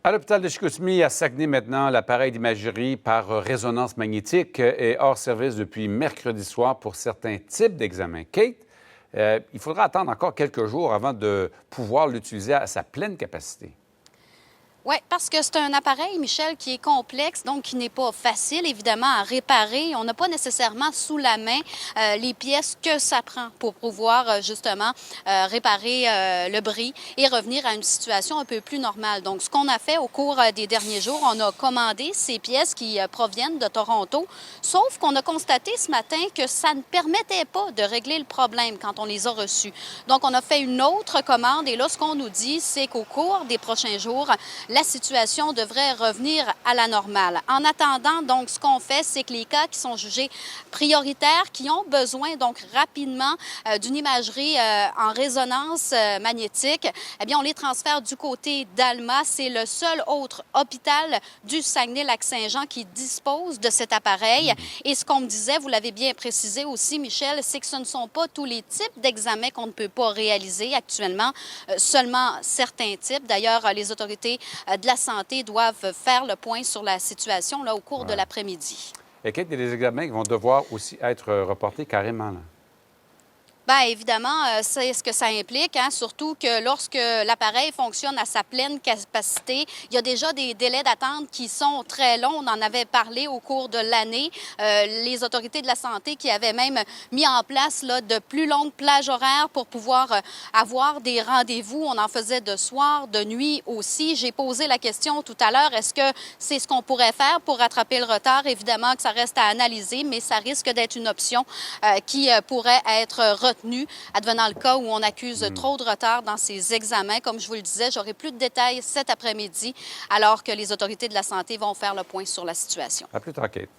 À l'hôpital de Chicoutimi, à Saguenay maintenant, l'appareil d'imagerie par résonance magnétique est hors service depuis mercredi soir pour certains types d'examens. Kate, il faudra attendre encore quelques jours avant de pouvoir l'utiliser à sa pleine capacité. Oui, parce que c'est un appareil, Michel, qui est complexe, donc qui n'est pas facile, évidemment, à réparer. On n'a pas nécessairement sous la main les pièces que ça prend pour pouvoir, justement, réparer le bris et revenir à une situation un peu plus normale. Donc, ce qu'on a fait au cours des derniers jours, on a commandé ces pièces qui proviennent de Toronto, sauf qu'on a constaté ce matin que ça ne permettait pas de régler le problème quand on les a reçus. Donc, on a fait une autre commande et là, ce qu'on nous dit, c'est qu'au cours des prochains jours, la situation devrait revenir à la normale. En attendant, donc, ce qu'on fait, c'est que les cas qui sont jugés prioritaires, qui ont besoin, donc, rapidement d'une imagerie en résonance magnétique, eh bien, on les transfère du côté d'Alma. C'est le seul autre hôpital du Saguenay-Lac-Saint-Jean qui dispose de cet appareil. Et ce qu'on me disait, vous l'avez bien précisé aussi, Michel, c'est que ce ne sont pas tous les types d'examens qu'on ne peut pas réaliser actuellement, seulement certains types. D'ailleurs, les autorités de la santé doivent faire le point sur la situation là, au cours de l'après-midi. Et Kate, il y a des examens qui vont devoir aussi être reportés carrément, là. Bien, évidemment, c'est ce que ça implique, hein? Surtout que lorsque l'appareil fonctionne à sa pleine capacité, il y a déjà des délais d'attente qui sont très longs. On en avait parlé au cours de l'année. Les autorités de la santé qui avaient même mis en place là, de plus longues plages horaires pour pouvoir avoir des rendez-vous. On en faisait de soir, de nuit aussi. J'ai posé la question tout à l'heure, est-ce que c'est ce qu'on pourrait faire pour rattraper le retard? Évidemment que ça reste à analyser, mais ça risque d'être une option qui pourrait être retenue advenant le cas où on accuse trop de retard dans ces examens. Comme je vous le disais, j'aurai plus de détails cet après-midi alors que les autorités de la santé vont faire le point sur la situation. À plus tard, Kate.